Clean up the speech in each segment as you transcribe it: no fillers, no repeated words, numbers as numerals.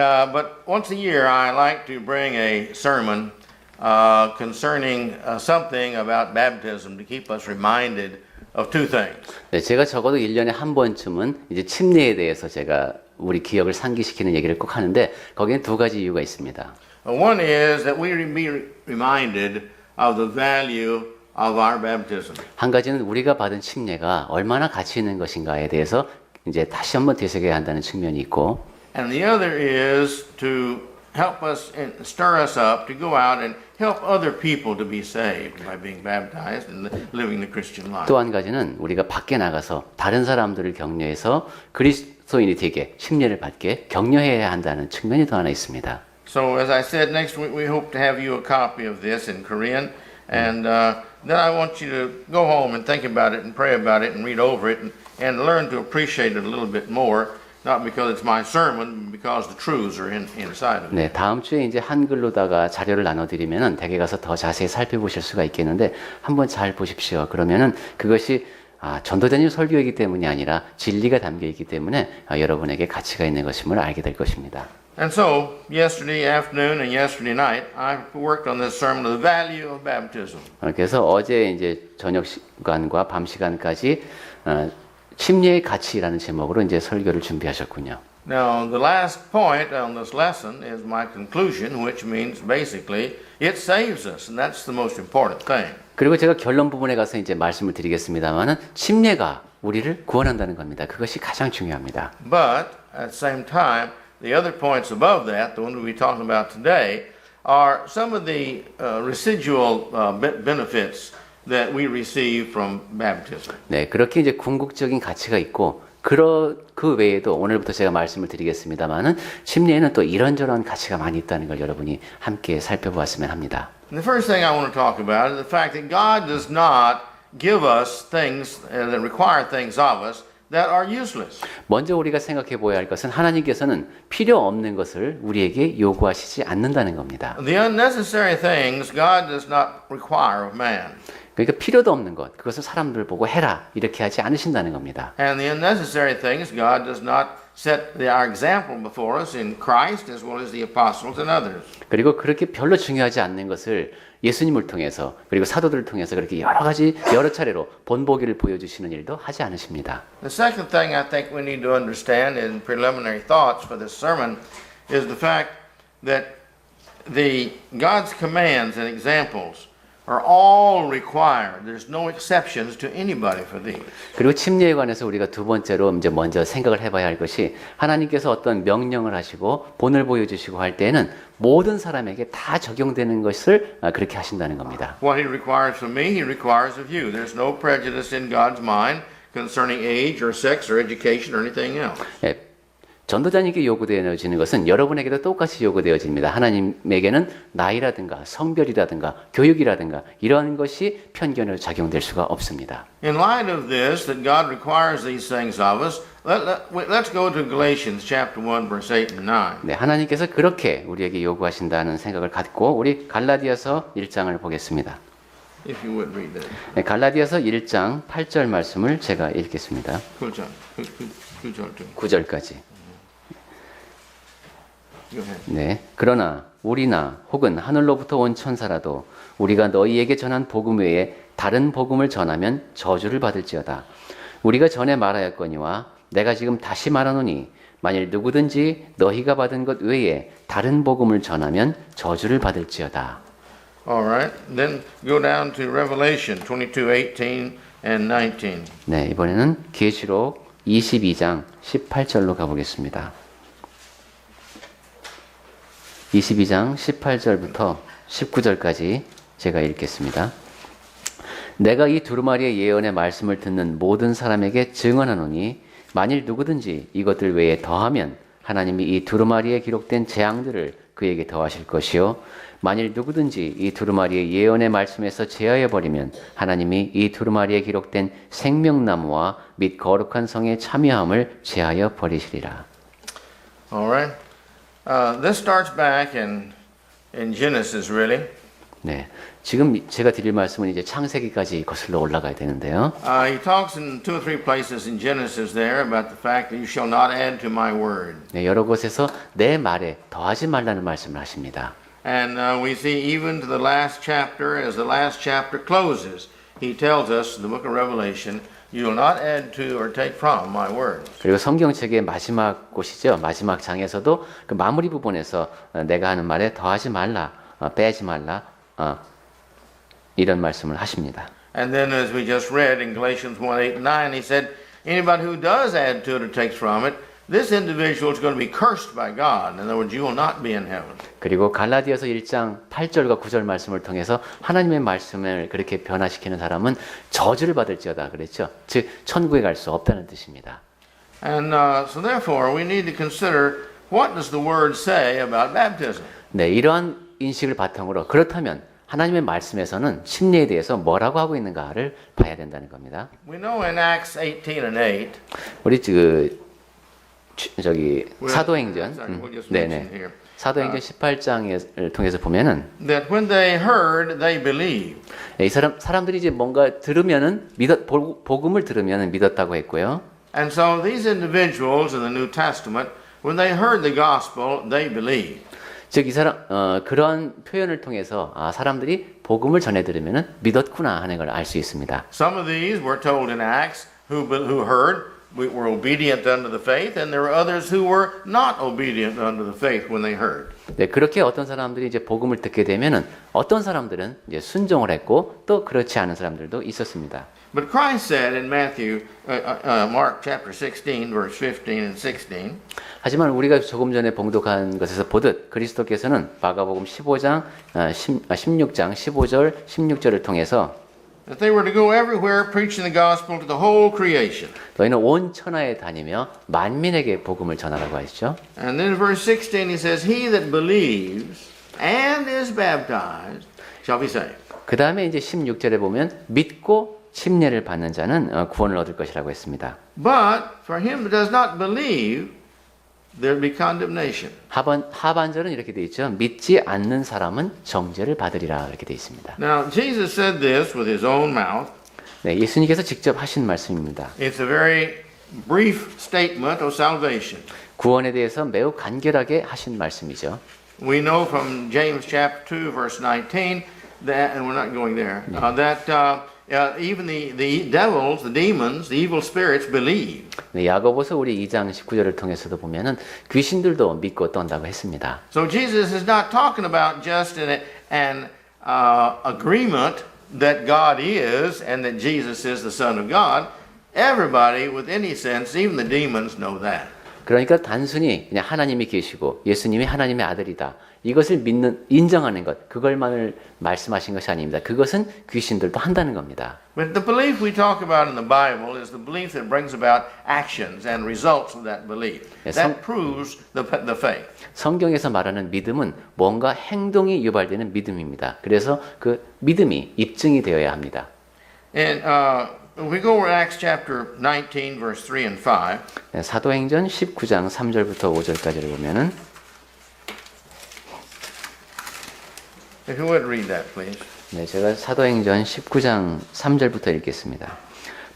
But once a year, I like to bring a sermon concerning something about baptism to keep us reminded of two things. 네, 제가 적어도 1년에 한 번쯤은 이제 침례에 대해서 제가 우리 기억을 상기시키는 얘기를 꼭 하는데 거기에 두 가지 이유가 있습니다. One is that we be reminded of the value of our baptism. 한 가지는 우리가 받은 침례가 얼마나 가치 있는 것인가에 대해서 이제 다시 한번 되새겨야 한다는 측면이 있고, And the other is to help us and stir us up to go out and help other people to be saved by being baptized and living the Christian life. 또 한 가지는 우리가 밖에 나가서 다른 사람들을 격려해서 그리스도인이 되게 침례를 받게 격려해야 한다는 측면이 또 하나 있습니다. So as I said, next week we hope to have you a copy of this in Korean, and then I want you to go home and think about it and pray about it and read over it and learn to appreciate it a little bit more, not because it's my sermon, but because the truths are inside of it. 네, 다음 주에 이제 한글로다가 자료를 나눠드리면은 댁에 가서 더 자세히 살펴보실 수가 있겠는데 한번 잘 보십시오. 그러면은 그것이 전도자님 설교이기 때문이 아니라 진리가 담겨 있기 때문에 여러분에게 가치가 있는 것임을 알게 될 것입니다. And so, yesterday afternoon and yesterday night, I worked on this sermon, The Value of Baptism. 그래서 어제 이제 저녁 시간과 밤 시간까지 침례의 가치라는 제목으로 이제 설교를 준비하셨군요. Now, the last point on this lesson is my conclusion, which means basically it saves us, and that's the most important thing. 그리고 제가 결론 부분에 가서 이제 말씀을 드리겠습니다만은 침례가 우리를 구원한다는 겁니다. 그것이 가장 중요합니다. But at the same time, the other points above that, the one we'll be talking about today, are some of the residual benefits that we receive from baptism. 네, 그렇게 이제 궁극적인 가치가 있고 그 외에도 오늘부터 제가 말씀을 드리겠습니다만은 침례에는 또 이런저런 가치가 많이 있다는 걸 여러분이 함께 살펴보았으면 합니다. And the first thing I want to talk about is the fact that God does not give us things that require things of us that are useless. 먼저 우리가 생각해 보아야 할 것은 하나님께서는 필요 없는 것을 우리에게 요구하시지 않는다는 겁니다. The unnecessary things God does not require of man. 그러니까 필요도 없는 것, 그것을 사람들 보고 해라 이렇게 하지 않으신다는 겁니다. And the unnecessary things God does not set our example before us in Christ as well as the apostles and others. 그리고 그렇게 별로 중요하지 않는 것을 예수님을 통해서 그리고 사도들을 통해서 그렇게 여러 차례로 본보기를 보여주시는 일도 하지 않으십니다. The second thing I think we need to understand in preliminary thoughts for this sermon is the fact that God's commands and examples are all required. There's no exceptions to anybody for these. 그리고 침례에 관해서 우리가 두 번째로 이제 먼저 생각을 해봐야 할 것이 하나님께서 어떤 명령을 하시고 본을 보여주시고 할 때에는 모든 사람에게 다 적용되는 것을 그렇게 하신다는 겁니다. What He requires from me, He requires of you. There's no prejudice in God's mind concerning age or sex or education or anything else. 예, 전도자님께 요구되어지는 것은 여러분에게도 똑같이 요구되어집니다. 하나님에게는 나이라든가 성별이라든가 교육이라든가 이러한 것이 편견으로 작용될 수가 없습니다. In light of this, that God requires these things of us, let's go to Galatians chapter 1, verse 8 and 9. 네, 하나님께서 그렇게 우리에게 요구하신다는 생각을 갖고 우리 갈라디아서 1장을 보겠습니다. If you would read that. 네, 갈라디아서 1장 8절 말씀을 제가 읽겠습니다. 9절까지. 네, 그러나 우리나 혹은 하늘로부터 온 천사라도 우리가 너희에게 전한 복음 외에 다른 복음을 전하면 저주를 받을지어다. 우리가 전에 말하였거니와 내가 지금 다시 말하노니 만일 누구든지 너희가 받은 것 외에 다른 복음을 전하면 저주를 받을지어다. All right. Then go down to Revelation 22:18 and 19. 네, 이번에는 계시록 22장 18절로 가보겠습니다. 22장 18절부터 19절까지 제가 읽겠습니다. 내가 이 두루마리의 예언의 말씀을 듣는 모든 사람에게 증언하노니 만일 누구든지 이것들 외에 더하면 하나님이 이 두루마리에 기록된 재앙들을 그에게 더하실 것이요 만일 누구든지 이 두루마리의 예언의 말씀에서 제하여 버리면 하나님이 이 두루마리에 기록된 생명나무와 및 거룩한 성의 참여함을 제하여 버리시리라. All right. This starts back in Genesis, really. 네. 지금 제가 드릴 말씀은 이제 창세기까지 거슬러 올라가야 되는데요. He talks in 2 or 3 places in Genesis there about the fact that you shall not add to my word. 네, 여러 곳에서 내 말에 더하지 말라는 말씀을 하십니다. And we see even to the last chapter, as the last chapter closes, he tells us in the book of Revelation, you will not add to or take from my words. 그리고 성경책의 마지막 곳이죠. 마지막 장에서도 그 마무리 부분에서 내가 하는 말에 더하지 말라, 빼지 말라, 이런 말씀을 하십니다. And then as we just read in Galatians 1, 8, and 9, he said, anybody who does add to it or takes from it, this individual is going to be cursed by God. In other words, you will not be in heaven. 그리고 갈라디아서 1장 8절과 9절 말씀을 통해서 하나님의 말씀을 그렇게 변화시키는 사람은 저주를 받을지어다 그랬죠. 즉 천국에 갈 수 없다는 뜻입니다. And so therefore, we need to consider what does the word say about baptism. 네, 이러한 인식을 바탕으로 그렇다면 하나님의 말씀에서는 침례에 대해서 뭐라고 하고 있는가를 봐야 된다는 겁니다. We know in Acts 18 and 8, 우리 사도행전, we'll just mention 네네, here, 사도행전 18장을 통해서 보면은 that when they heard, they believed. 이 사람들이 이제 뭔가 들으면은 복음을 들으면은 믿었다고 했고요. And so these individuals in the New Testament, when they heard the gospel, they believed. 즉 이 사람 그러한 표현을 통해서 사람들이 복음을 전해 들으면은 믿었구나 하는 걸 알 수 있습니다. Some of these were told in Acts who heard were obedient unto the faith, and there were others who were not obedient unto the faith when they heard. 네, 그렇게 어떤 사람들이 이제 복음을 듣게 되면은 어떤 사람들은 이제 순종을 했고 또 그렇지 않은 사람들도 있었습니다. But Christ said in Mark chapter 16, verse 15 and 16, 하지만 우리가 조금 전에 봉독한 것에서 보듯 그리스도께서는 마가복음 16장 15절 16절을 통해서 that they were to go everywhere preaching the gospel to the whole creation. 너희는 온 천하에 다니며 만민에게 복음을 전하라고 하시죠. And then in verse 16 he says, he that believes and is baptized shall be saved. 그 다음에 이제 16절에 보면 믿고 침례를 받는 자는 구원을 얻을 것이라고 했습니다. But for him that does not believe, there will be condemnation. 하반절은 이렇게 돼 있죠. 믿지 않는 사람은 정죄를 받으리라 이렇게 돼 있습니다. Now Jesus said this with his own mouth. 네, 예수님께서 직접 하신 말씀입니다. It's a very brief statement of salvation. 구원에 대해서 매우 간결하게 하신 말씀이죠. We know from James chapter 2 verse 19 that, and we're not going there, that even the devils, the demons, the evil spirits believe. 네, 야고보서 우리 2장 19절을 통해서도 보면은 귀신들도 믿고 떤다고 했습니다. So Jesus is not talking about just an agreement that God is and that Jesus is the Son of God. Everybody with any sense, even the demons know that. 그러니까 단순히 그냥 하나님이 계시고 예수님이 하나님의 아들이다. 이것을 인정하는 것, 그걸만을 말씀하신 것이 아닙니다. 그것은 귀신들도 한다는 겁니다. But the belief we talk about in the Bible is the belief that brings about actions and results of that belief. That proves the faith. 성경에서 말하는 믿음은 뭔가 행동이 유발되는 믿음입니다. 그래서 그 믿음이 입증이 되어야 합니다. And we go over Acts chapter 19 verse 3 and 5. 네, 사도행전 19장 3절부터 5절까지를 보면은 If you would read that, please. 네, 제가 사도행전 19장 3절부터 읽겠습니다.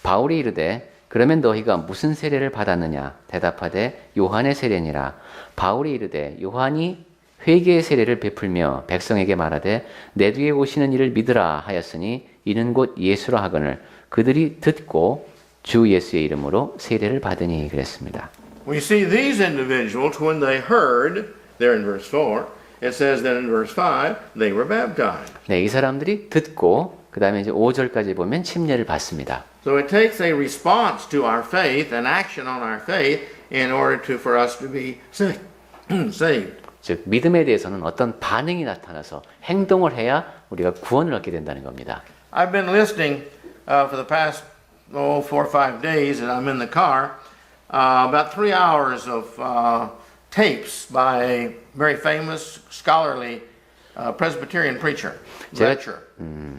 바울이 이르되 그러면 너희가 무슨 세례를 받았느냐 대답하되 요한의 세례니라. 바울이 이르되 요한이 회개의 세례를 베풀며 백성에게 말하되 내 뒤에 오시는 이를 믿으라 하였으니 이는 곧 예수라 하거늘 그들이 듣고 주 예수의 이름으로 세례를 받으니 그랬습니다. We see these individuals when they heard there in verse 4. It says that in verse 5 they were baptized. 네, 이 사람들이 듣고 그다음에 이제 5절까지 보면 침례를 받습니다. So it takes a response to our faith, an action on our faith, in order for us to be saved. 즉 믿음에 대해서는 어떤 반응이 나타나서 행동을 해야 우리가 구원을 얻게 된다는 겁니다. I've been listening for the past 4 or 5 days, and I'm in the car, about 3 hours of tapes by a very famous scholarly Presbyterian preacher. lecture.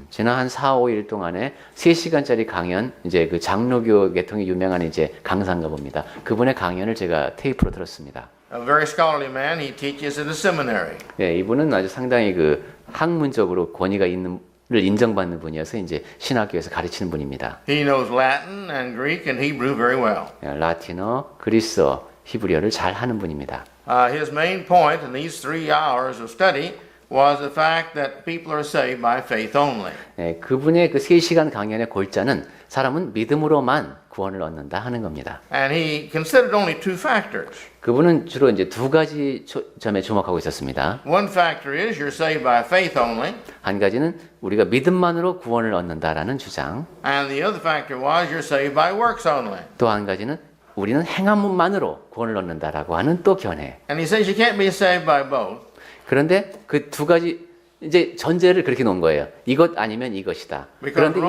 지난 한 4, 5일 동안에 3시간짜리 강연, 이제 그 장로교 계통이 유명한 이제 강사인가 봅니다. 그분의 강연을 제가 테이프로 들었습니다. a very scholarly man. He teaches at a seminary. 예, 이분은 아주 상당히 그 학문적으로 권위가 있는 를 인정받는 분이어서 이제 신학교에서 가르치는 분입니다. He knows Latin and Greek and Hebrew very well. 예, 라틴어, 그리스어, 히브리어를 잘 하는 분입니다. His main point in these 3 hours of study was the fact that people are saved by faith only. 예, 그분의 그 3시간 강연의 골자는 사람은 믿음으로만 구원을 얻는다 하는 겁니다. And he considered only 2 factors. 그분은 주로 이제 2가지 점에 주목하고 있었습니다. One factor is you're saved by faith only. 한 가지는 우리가 믿음만으로 구원을 얻는다라는 주장. And the other factor was you're saved by works only. 또 한 가지는 우리는 행함만으로 구원을 얻는다라고 하는 또 견해. And he says you can't be saved by both. 그런데 그 2가지 이제 전제를 그렇게 놓은 거예요. 이것 아니면 이것이다. Because 그런데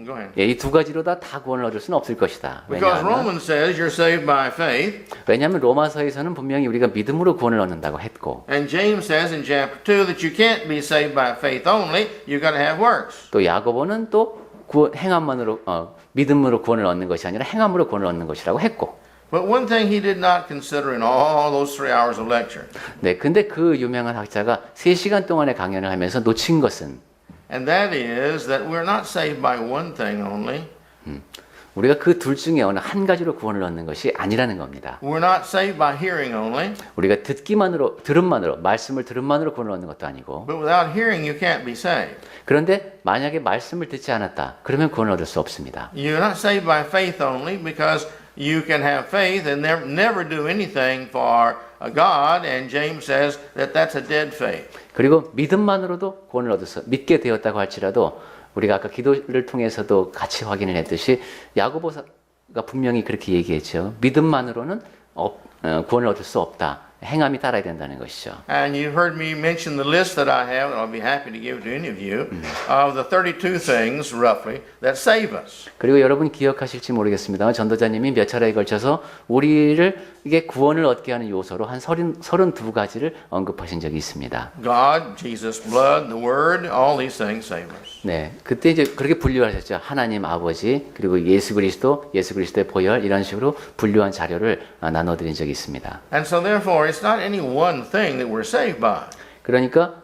go ahead. 이 2가지로 다 구원을 얻을 수는 없을 것이다. Because Romans says you're saved by faith. 왜냐하면 로마서에서는 분명히 우리가 믿음으로 구원을 얻는다고 했고, And James says in chapter 2 that you can't be saved by faith only. You've got to have works. 또 야고보는 또 행함만으로 믿음으로 구원을 얻는 것이 아니라 행함으로 구원을 얻는 것이라고 했고. But one thing he did not consider in all those 3 hours of lecture. 네, 근데 그 유명한 학자가 3시간 동안의 강연을 하면서 놓친 것은 And that is that we're not saved by one thing only. 우리가 그 둘 중에 어느 한 가지로 구원을 얻는 것이 아니라는 겁니다. We're not saved by hearing only. 우리가 들음만으로 말씀을 들음만으로 구원을 얻는 것도 아니고. But without hearing, you can't be saved. 그런데 만약에 말씀을 듣지 않았다. 그러면 구원을 얻을 수 없습니다. You're not saved by faith only because you can have faith and never do anything for God. And James says that that's a dead faith. 그리고 믿음만으로도 구원을 얻어서 믿게 되었다고 할지라도 우리가 아까 기도를 통해서도 같이 확인을 했듯이 야고보가 분명히 그렇게 얘기했죠. 믿음만으로는 구원을 얻을 수 없다. 행함이 따라야 된다는 것이죠. And you've heard me mention the list that I have, and I'll be happy to give it to any of you, of the 32 things, roughly, that save us. 그리고 여러분 기억하실지 모르겠습니다만 전도자님이 몇 차례에 걸쳐서 우리를 이게 구원을 얻게 하는 요소로 한 32가지를 언급하신 적이 있습니다. God, Jesus' blood, the Word, all these things save us. 네, 그때 이제 그렇게 분류하셨죠. 하나님 아버지 그리고 예수 그리스도의 보혈 이런 식으로 분류한 자료를 나눠드린 적이 있습니다. And so therefore, it's not any one thing that we're saved by. 그러니까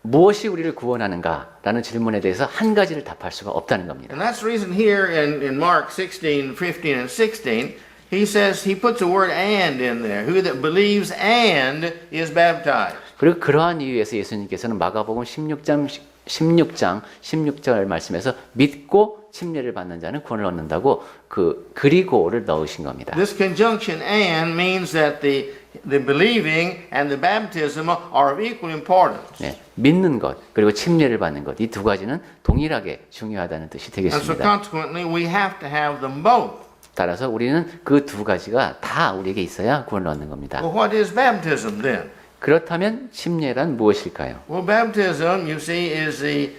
무엇이 우리를 구원하는가라는 질문에 대해서 한 가지를 답할 수가 없다는 겁니다. And that's the reason here in Mark 16, 15, and 16, he says, he puts the word and in there. Who that believes and is baptized. 그리고 그러한 이유에서 예수님께서는 마가복음 16장 16절 말씀에서 믿고 침례를 받는 자는 구원을 얻는다고 그리고를 넣으신 겁니다. This conjunction and means that the believing and the baptism are of equal importance. 네, 믿는 것 그리고 침례를 받는 것 이 2가지는 동일하게 중요하다는 뜻이 And so 되겠습니다. consequently, we have to have them both. 따라서 우리는 그 2가지가 다 우리에게 있어야 구원을 얻는 겁니다. Well, what is baptism then? 그렇다면 침례란 무엇일까요? Well, baptism, you see, is the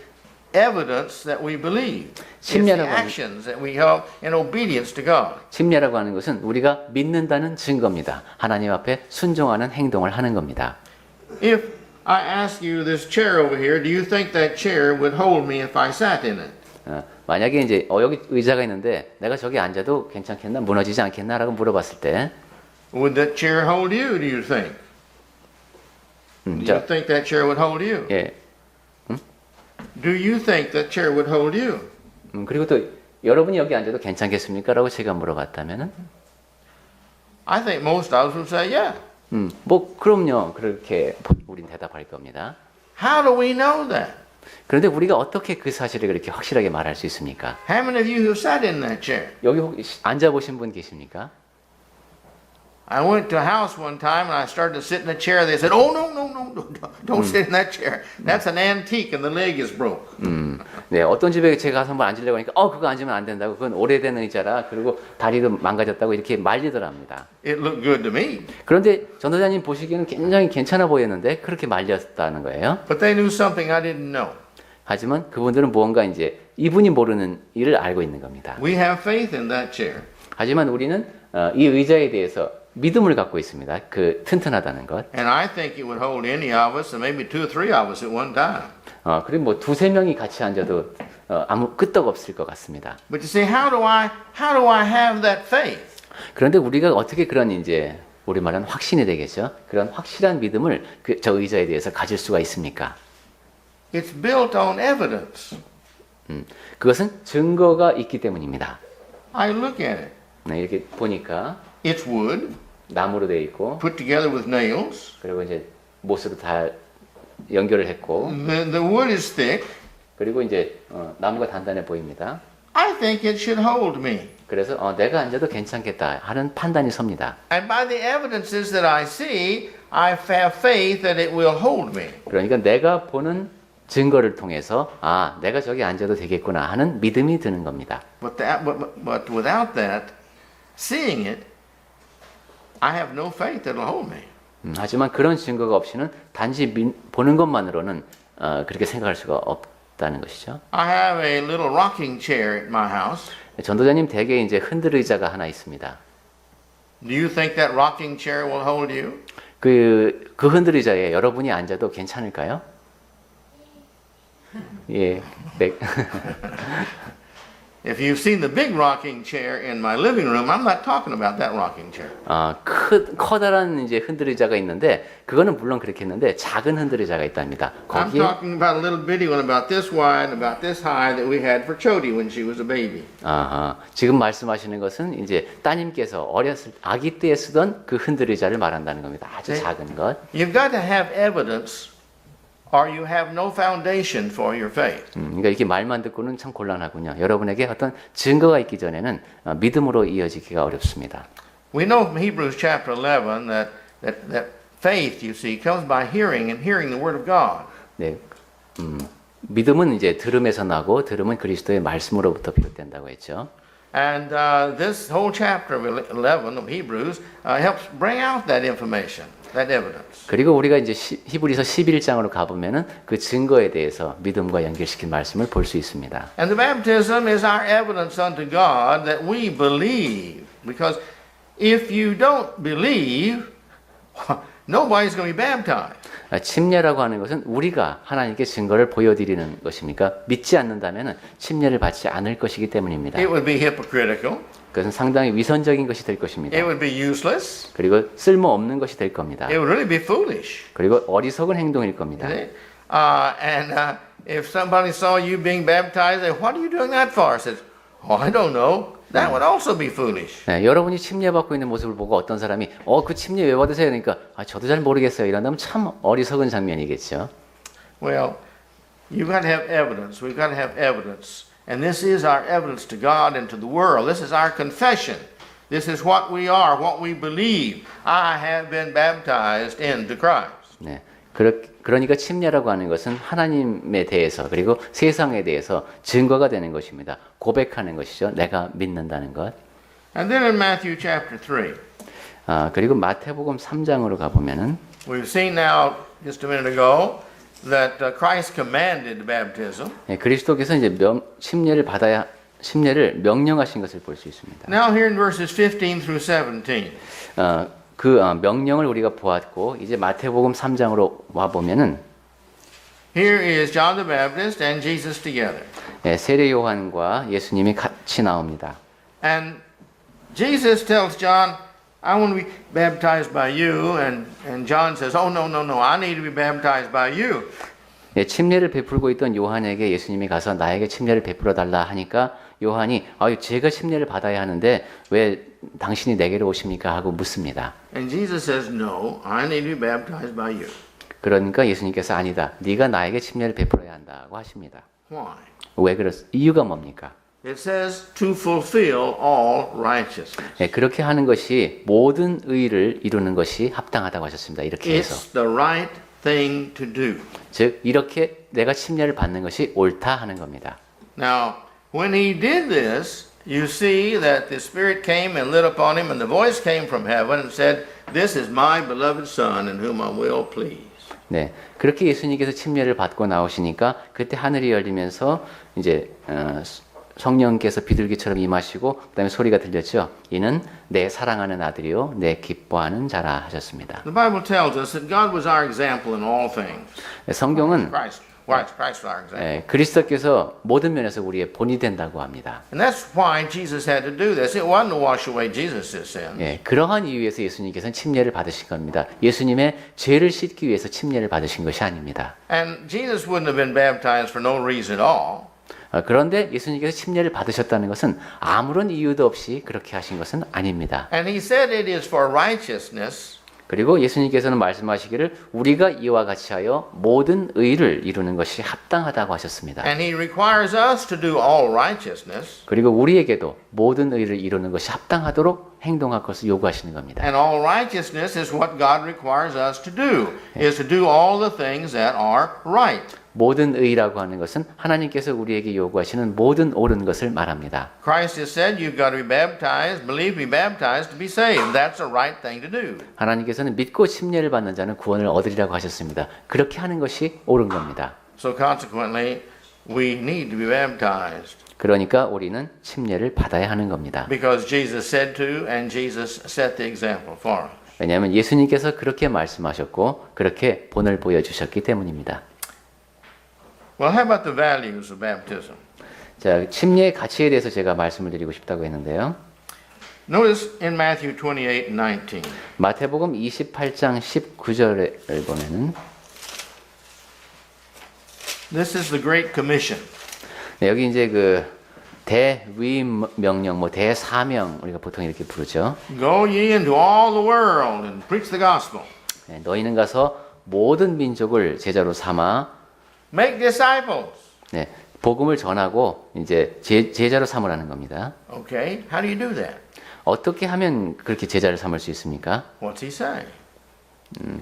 evidence that we believe. It's the 침례라고 하는- actions that we have in obedience to God. 침례라고 하는 것은 우리가 믿는다는 증거입니다. 하나님 앞에 순종하는 행동을 하는 겁니다. If I ask you this chair over here, do you think that chair would hold me if I sat in it? 만약에 이제 여기 의자가 있는데 내가 저기 앉아도 괜찮겠나 무너지지 않겠나라고 물어봤을 때 Would that chair hold you, do you think? Do you 자, think that chair would hold you? 예. Do you think that chair would hold you? 그리고 또 여러분이 여기 앉아도 괜찮겠습니까? 라고 제가 물어봤다면은 I think most of us would say, yeah. 뭐 그럼요. 그렇게 우린 대답할 겁니다. How do we know that? 그런데 우리가 어떻게 그 사실을 그렇게 확실하게 말할 수 있습니까? How many of you have sat in that chair? 여기 혹시 앉아보신 분 계십니까? I went to a house one time and I started to sit in a chair. They said, "Oh no, don't sit in that chair. That's an antique and the leg is broke." 네, 어떤 집에 제가 가서 한번 앉으려고 하니까 그거 앉으면 안 된다고. 그건 오래된 의자라 그리고 다리도 망가졌다고 이렇게 말리더랍니다. It looked good to me, 그런데 전도자님 보시기에는 굉장히 괜찮아 보였는데 그렇게 말렸다는 거예요. but they knew something I didn't know. 하지만 그분들은 무언가 이제 이분이 모르는 일을 알고 있는 겁니다. We have faith in that chair. 하지만 우리는 이 의자에 대해서 믿음을 갖고 있습니다. 그 튼튼하다는 것. And I think it would hold any of us, and maybe 2 or 3 of us at one time. 그리고 뭐 2-3명이 같이 앉아도 아무 끄떡 없을 것 같습니다. But you see, how do I have that faith? 그런데 우리가 어떻게 그런 이제 우리말은 확신이 되겠죠. 그런 확실한 믿음을 저 의자에 대해서 가질 수가 있습니까? It's built on evidence. 그것은 증거가 있기 때문입니다. I look at it. 네, 이렇게 보니까 It's wood, 나무로 되어 있고 put together with nails. 그리고 이제 못으로 다 연결을 했고 The wood is thick. 그리고 이제 나무가 단단해 보입니다. I think it should hold me. 그래서 내가 앉아도 괜찮겠다 하는 판단이 섭니다. And by the evidences that I see, I have faith that it will hold me. 그러니까 내가 보는 증거를 통해서 내가 저기 앉아도 되겠구나 하는 믿음이 드는 겁니다. But without that, seeing it, I have no faith that will hold me. 하지만 그런 증거가 없이는 단지 보는 것만으로는 그렇게 생각할 수가 없다는 것이죠. I have a little rocking chair at my house. 전도자님 댁에 이제 흔들 의자가 하나 있습니다. Do you think that rocking chair will hold you? 그 흔들 의자에 여러분이 앉아도 괜찮을까요? 예, If you've seen the big rocking chair in my living room, I'm not talking about that rocking chair. 커다란 이제 흔들 의자가 있는데 그거는 물론 그렇게 했는데 작은 흔들 의자가 있답니다. I'm 거기에 talking about a little bitty one about this wide and about this high that we had for Chody when she was a baby. 지금 말씀하시는 것은 이제 따님께서 아기 때에 쓰던 그 흔들 의자를 말한다는 겁니다. 아주 네. 작은 것. You've got to have evidence or you have no foundation for your faith. 그러니까 이렇게 말만 듣고는 참 곤란하군요. 여러분에게 어떤 증거가 있기 전에는 믿음으로 이어지기가 어렵습니다. We know from Hebrews chapter 11 that faith, you see, comes by hearing and hearing the word of God. 네, 믿음은 이제 들음에서 나고 들음은 그리스도의 말씀으로부터 비롯된다고 했죠. And this whole chapter of 11 of Hebrews helps bring out that information, that evidence. 그리고 우리가 이제 히브리서 11장으로 가보면은 그 증거에 대해서 믿음과 연결시킨 말씀을 볼 수 있습니다. And the baptism is our evidence unto God that we believe. Because if you don't believe, nobody's going to be baptized. 침례라고 하는 것은 우리가 하나님께 증거를 보여드리는 것입니까? 믿지 않는다면은 침례를 받지 않을 것이기 때문입니다. It would be hypocritical. 그것은 상당히 위선적인 것이 될 것입니다. It would be useless. 그리고 쓸모없는 것이 될 겁니다. It would really be foolish. 그리고 어리석은 행동일 겁니다. And if somebody saw you being baptized, they, what are you doing that for? Says, oh, I don't know. That would also be foolish. 네, 여러분이 침례받고 있는 모습을 보고 어떤 사람이 그 침례 왜 받으세요? 그러니까 저도 잘 모르겠어요. 이런다면 참 어리석은 장면이겠죠. Well, you've got to have evidence. We've got to have evidence. And this is our evidence to God and to the world. This is our confession. This is what we are, what we believe. I have been baptized into Christ. 네, 그러니까 침례라고 하는 것은 하나님에 대해서 그리고 세상에 대해서 증거가 되는 것입니다. 고백하는 것이죠. 내가 믿는다는 것. And then in Matthew chapter 3. 그리고 마태복음 3장으로 가보면은 We've seen now just a minute ago that Christ commanded baptism. 네, 그리스도께서 이제 침례를 명령하신 것을 볼 수 있습니다. Now here in verses 15 through 17. 그 명령을 우리가 보았고 이제 마태복음 3장으로 와 보면은 Here is John the Baptist and Jesus together. 네, 세례 요한과 예수님이 같이 나옵니다. And Jesus tells John, I want to be baptized by you. And John says, oh, no, I need to be baptized by you. 네, 침례를 베풀고 있던 요한에게 예수님이 가서 나에게 침례를 베풀어 달라 하니까 요한이 제가 침례를 받아야 하는데 왜 당신이 내게로 오십니까? 하고 묻습니다. And Jesus says, no, I need to be baptized by you. 그러니까 예수님께서 아니다. 네가 나에게 침례를 베풀어야 한다고 하십니다. Why? 왜 이유가 뭡니까? It says to fulfill all righteousness. 네, 그렇게 하는 것이 모든 의를 이루는 것이 합당하다고 하셨습니다. 이렇게 해서. It's the right thing to do. 즉 이렇게 내가 침례를 받는 것이 옳다 하는 겁니다. Now, when he did this, you see that the Spirit came and lit upon him, and the voice came from heaven and said, "This is my beloved Son, in whom I will please." 네, 그렇게 예수님께서 침례를 받고 나오시니까 그때 하늘이 열리면서 이제 성령께서 비둘기처럼 임하시고 그다음에 소리가 들렸죠. 이는 내 사랑하는 아들이요 내 기뻐하는 자라 하셨습니다. The Bible tells us that God was our example in all things. 성경은 Christ. Christ our example. 예, 그리스도께서 모든 면에서 우리의 본이 된다고 합니다. And that's why Jesus had to do this. It wasn't to wash away Jesus' sins. 예, 그러한 이유에서 예수님께서는 침례를 받으신 겁니다. 예수님의 죄를 씻기 위해서 침례를 받으신 것이 아닙니다. And Jesus wouldn't have been baptized for no reason at all. 그런데 예수님께서 침례를 받으셨다는 것은 아무런 이유도 없이 그렇게 하신 것은 아닙니다. And he said it is for righteousness. 그리고 예수님께서는 말씀하시기를 우리가 이와 같이 하여 모든 의를 이루는 것이 합당하다고 하셨습니다. And he requires us to do all righteousness. 그리고 우리에게도 모든 의를 이루는 것이 합당하도록 행동할 것을 요구하시는 겁니다. And all righteousness is what God requires us to do, is to do all the things that are right. 모든 의라고 하는 것은 하나님께서 우리에게 요구하시는 모든 옳은 것을 말합니다. Christ has said you've got to be baptized, believe, be baptized to be saved. That's the right thing to do. 하나님께서는 믿고 침례를 받는 자는 구원을 얻으리라고 하셨습니다. 그렇게 하는 것이 옳은 겁니다. So consequently, we need to be baptized 그러니까 우리는 침례를 받아야 하는 겁니다. because Jesus said to and Jesus set the example for us. 왜냐하면 예수님께서 그렇게 말씀하셨고 그렇게 본을 보여주셨기 때문입니다. Well, how about the values of baptism? 자, 침례의 가치에 대해서 제가 말씀을 드리고 싶다고 했는데요. Notice in Matthew 28 and 19. 마태복음 28장 19절을 보면은 This is the Great Commission. 네, 여기 이제 그 대위명령, 뭐 대사명 우리가 보통 이렇게 부르죠. Go ye into all the world and preach the gospel. 네, 너희는 가서 모든 민족을 제자로 삼아 Make disciples. 네, 복음을 전하고 이제 제자로 삼으라는 겁니다. Okay, how do you do that? 어떻게 하면 그렇게 제자를 삼을 수 있습니까? What's he say?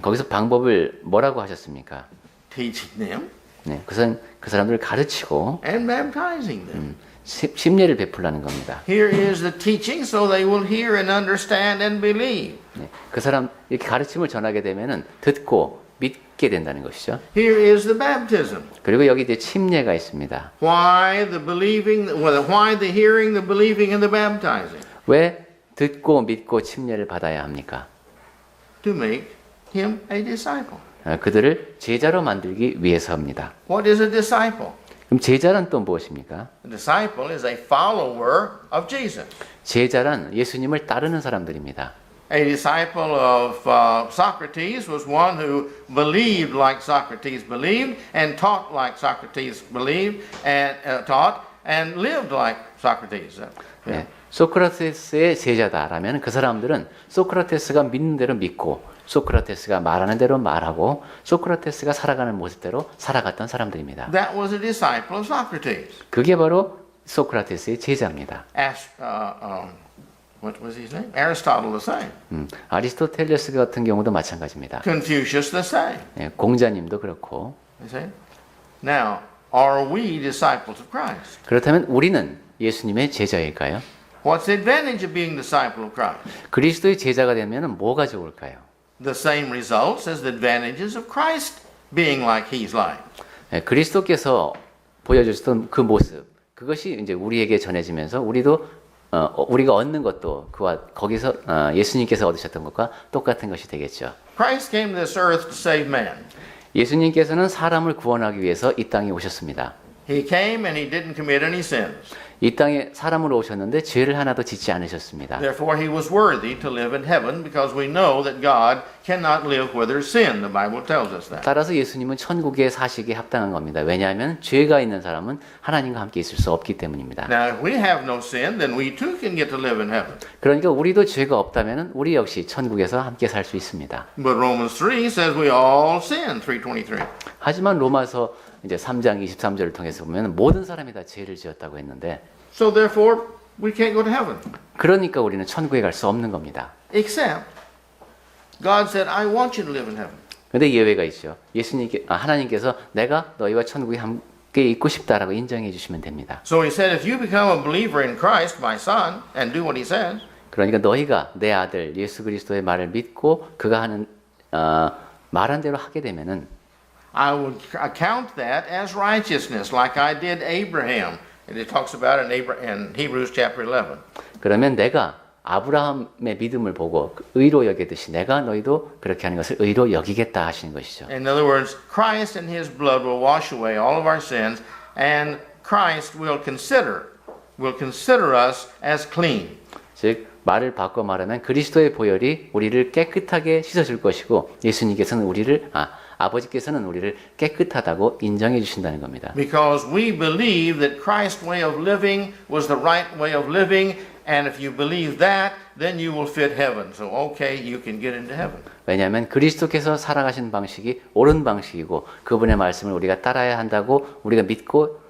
거기서 방법을 뭐라고 하셨습니까? Teaching them 네, 그 사람들을 가르치고 and baptizing them. 심례를 베풀라는 겁니다. Here is the teaching so they will hear and understand and believe. 네, 그 사람 이렇게 가르침을 전하게 되면은 듣고 믿게 된다는 것이죠. Here is the baptism. 그리고 여기 이제 침례가 있습니다. Why the believing, well, why the hearing, the believing, and the baptizing? 왜 듣고 믿고 침례를 받아야 합니까? To make him a disciple. 그들을 제자로 만들기 위해서입니다. What is a disciple? 그럼 제자란 또 무엇입니까? A disciple is a follower of Jesus. 제자란 예수님을 따르는 사람들입니다. A disciple of Socrates was one who believed like Socrates believed and taught like Socrates believed and taught and lived like Socrates. 네, 소크라테스의 제자다라면 그 사람들은 소크라테스가 믿는 대로 믿고 소크라테스가 말하는 대로 말하고 소크라테스가 살아가는 모습대로 살아갔던 사람들입니다. That was a disciple of Socrates. 그게 바로 소크라테스의 제자입니다. What was his name? Aristotle the same. 아리스토텔레스 같은 경우도 마찬가지입니다. Confucius the same. 네, 공자님도 그렇고. You see? Now, are we disciples of Christ? 그렇다면 우리는 예수님의 제자일까요? What's the advantage of being disciple of Christ? 그리스도의 제자가 되면 뭐가 좋을까요? The same results as the advantages of Christ being like he's like. 네, 그리스도께서 보여주셨던 그 모습, 그것이 이제 우리에게 전해지면서 우리도 우리가 얻는 것도 그와 거기서 예수님께서 얻으셨던 것과 똑같은 것이 되겠죠. Christ came to this earth to save man. 예수님께서는 사람을 구원하기 위해서 이 땅에 오셨습니다. He came and he didn't commit any sins. 이 땅에 사람으로 오셨는데 죄를 하나도 짓지 않으셨습니다. Therefore, he was worthy to live in heaven because we know that God cannot live where there's sin. The Bible tells us that. 따라서 예수님은 천국에 사시기에 합당한 겁니다. 왜냐하면 죄가 있는 사람은 하나님과 함께 있을 수 없기 때문입니다. Now, if we have no sin, then we too can get to live in heaven. 그러니까 우리도 죄가 없다면 우리 역시 천국에서 함께 살 수 있습니다. But Romans 3 says we all sin, 3:23. 하지만 로마서 이제 3장 23절을 통해서 보면 모든 사람이 다 죄를 지었다고 했는데 So therefore, we can't go to heaven. 그러니까 우리는 천국에 갈 수 없는 겁니다. Except God said, I want you to live in heaven. 그런데 예외가 있죠. 하나님께서 내가 너희와 천국에 함께 있고 싶다라고 인정해 주시면 됩니다. So he said, if you become a believer in Christ, my son, and do what he says, 그러니까 너희가 내 아들 예수 그리스도의 말을 믿고 그가 하는 말한 대로 하게 되면은 I would account that as righteousness, like I did Abraham. And it talks about it in Hebrews chapter 11. 그러면 내가 아브라함의 믿음을 보고 의로 여기듯이 내가 너희도 그렇게 하는 것을 의로 여기겠다 하시는 것이죠. In other words, Christ and His blood will wash away all of our sins, and Christ will consider us as clean. 즉 말을 바꿔 말하면 그리스도의 보혈이 우리를 깨끗하게 씻어줄 것이고 예수님께서는 아버지께서는 우리를 깨끗하다고 인정해 주신다는 겁니다. Because we believe that Christ's way of living was the right way of living, and if you believe that, then you will fit heaven. So, okay, you can get into heaven. 왜냐하면 그리스도께서 살아가신 방식이 옳은 방식이고 그분의 말씀을 우리가 따라야 한다고 우리가 믿고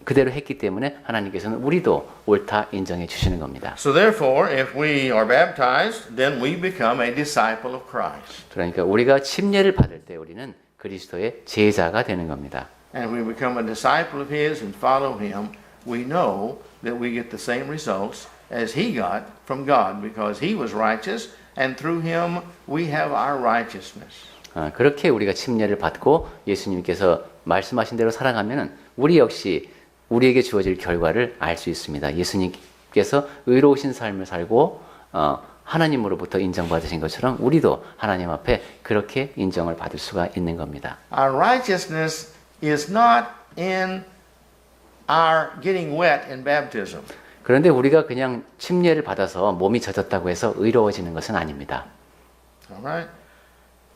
그대로 했기 때문에 하나님께서는 우리도 옳다 인정해 주시는 겁니다. So therefore, if we are baptized, then we become a disciple of Christ. 그러니까 우리가 침례를 받을 때 우리는 그리스도의 제자가 되는 겁니다. And we become a disciple of His and follow Him, we know that we get the same results as He got from God, because He was righteous, and through Him we have our righteousness. 그렇게 우리가 침례를 받고 예수님께서 말씀하신 대로 살아가면은 우리 역시 우리에게 주어질 결과를 알 수 있습니다. 예수님께서 의로우신 삶을 살고 하나님으로부터 인정받으신 것처럼 우리도 하나님 앞에 그렇게 인정을 받을 수가 있는 겁니다. Our righteousness is not in our getting wet in baptism. 그런데 우리가 그냥 침례를 받아서 몸이 젖었다고 해서 의로워지는 것은 아닙니다. All right?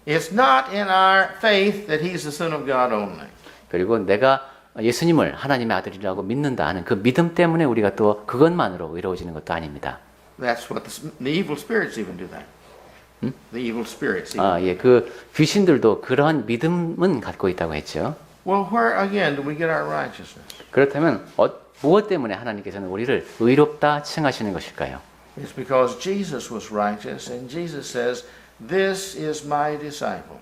It's not in our faith that He's the Son of God only. 그리고 내가 예수님을 하나님의 아들이라고 믿는다 하는 그 믿음 때문에 우리가 또 그것만으로 의로워지는 것도 아닙니다. That's what the evil spirits even do that. The evil spirits. Even. 예, 그 귀신들도 그러한 믿음은 갖고 있다고 했죠. Well, where again do we get our righteousness? 그렇다면 무엇 때문에 하나님께서는 우리를 의롭다 칭하시는 것일까요? It's because Jesus was righteous, and Jesus says, "This is my disciple."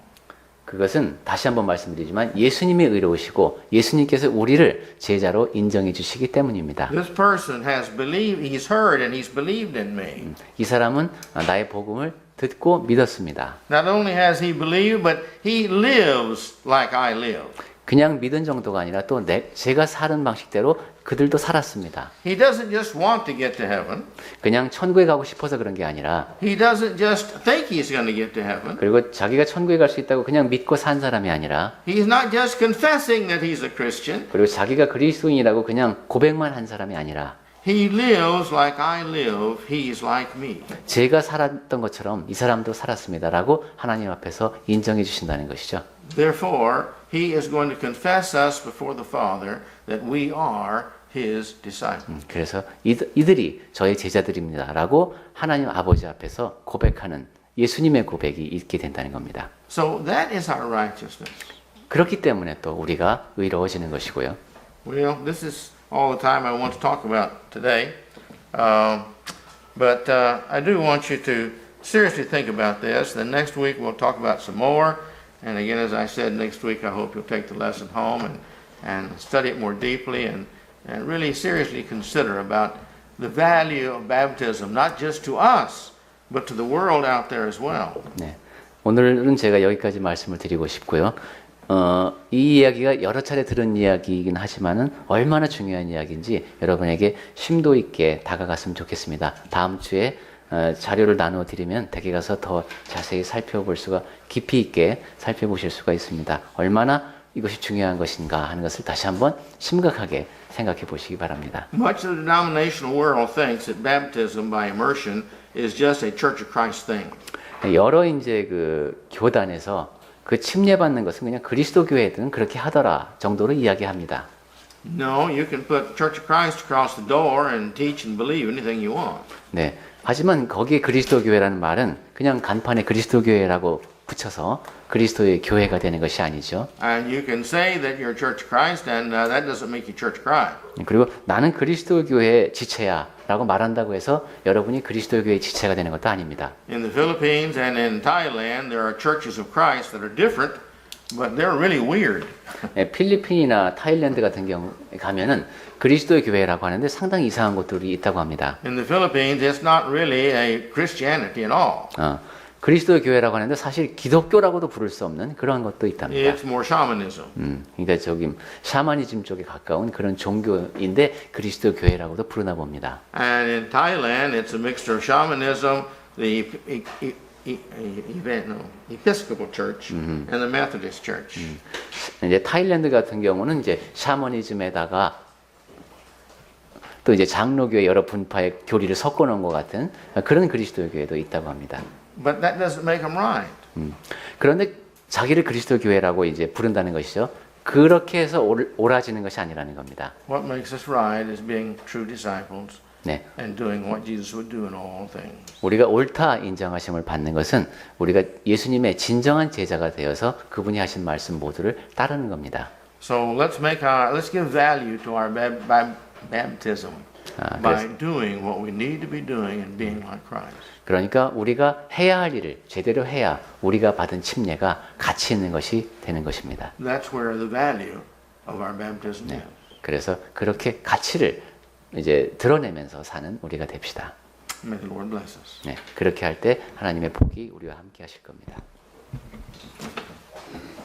그것은 다시 한번 말씀드리지만 예수님이 의로우시고 예수님께서 우리를 제자로 인정해 주시기 때문입니다. This person has believed, he's heard, and he's believed in me. 이 사람은 나의 복음을 듣고 믿었습니다. Not only has he believed, but he lives like I live. 그냥 믿은 정도가 아니라 또 제가 사는 방식대로 그들도 살았습니다. He doesn't just want to get to heaven. 그냥 천국에 가고 싶어서 그런 게 아니라 He doesn't just think he's going to get to heaven. 그리고 자기가 천국에 갈 수 있다고 그냥 믿고 산 사람이 아니라 He's not just confessing that he's a Christian. 그리고 자기가 그리스도인이라고 그냥 고백만 한 사람이 아니라 He lives like I live. He's like me. 제가 살았던 것처럼 이 사람도 살았습니다라고 하나님 앞에서 인정해 주신다는 것이죠. Therefore, he is going to confess us before the Father that we are his disciples. 그래서 이들이 저의 제자들입니다라고 하나님 아버지 앞에서 고백하는 예수님의 고백이 있게 된다는 겁니다. So that is our righteousness. 그렇기 때문에 또 우리가 의로워지는 것이고요. Well, this is all the time I want to talk about today. But I do want you to seriously think about this. Then next week we'll talk about some more. And again, as I said, next week I hope you'll take the lesson home and study it more deeply and really seriously consider about the value of baptism, not just to us, but to the world out there as well. 네, 오늘은 제가 여기까지 말씀을 드리고 싶고요. 이 이야기가 여러 차례 들은 이야기이긴 하지만은 얼마나 중요한 이야기인지 여러분에게 심도 있게 다가갔으면 좋겠습니다. 다음 주에 자료를 나누어 드리면 댁에 가서 더 자세히 살펴볼 수가 깊이 있게 살펴보실 수가 있습니다. 얼마나 이것이 중요한 것인가 하는 것을 다시 한번 심각하게 생각해 보시기 바랍니다. Much of the denominational world thinks that baptism by immersion is just a Church of Christ thing. 여러 이제 그 교단에서 그 침례 받는 것은 그냥 그리스도 교회들은 그렇게 하더라 정도로 이야기합니다. No, you can put Church of Christ across the door and teach and believe anything you want. 네. 하지만 거기에 그리스도 교회라는 말은 그냥 간판에 그리스도 교회라고 붙여서 그리스도의 교회가 되는 것이 아니죠. And you can say that you're Church of Christ, and that doesn't make you Church of Christ. 그리고 나는 그리스도 교회의 지체야라고 말한다고 해서 여러분이 그리스도 교회의 지체가 되는 것도 아닙니다. In the Philippines and in Thailand, there are churches of Christ that are different, but they're really weird. 필리핀이나 타일랜드 같은 경우에 가면은 그리스도의 교회라고 하는데 상당히 이상한 것들이 있다고 합니다. In the Philippines, it's not really a Christianity at all. 그리스도 교회라고 하는데 사실 기독교라고도 부를 수 없는 그런 것도 있답니다. It's more shamanism. 그러니까 저기 샤머니즘 쪽에 가까운 그런 종교인데 그리스도 교회라고도 부르나 봅니다. And in Thailand, it's a mixture of shamanism, the Episcopal Church, and the Methodist Church. 이제 타일랜드 같은 경우는 이제 샤머니즘에다가 또 이제 장로교의 여러 분파의 교리를 섞어 놓은 것 같은 그런 그리스도 교회도 있다고 합니다. But that doesn't make them right. 그런데 자기를 그리스도 교회라고 이제 부른다는 것이죠. 그렇게 해서 옳아지는 것이 아니라는 겁니다. What makes us right is being true disciples 네. and doing what Jesus would do in all things. 우리가 옳다 인정하심을 받는 것은 우리가 예수님의 진정한 제자가 되어서 그분이 하신 말씀 모두를 따르는 겁니다. So let's give value to our baptism by doing what we need to be doing and being like Christ. 그러니까 우리가 해야 할 일을 제대로 해야 우리가 받은 침례가 가치 있는 것이 되는 것입니다. That's where the value of our baptism is. 그래서 그렇게 가치를 이제 드러내면서 사는 우리가 됩시다. May the Lord bless us. 네, 그렇게 할 때 하나님의 복이 우리와 함께 하실 겁니다.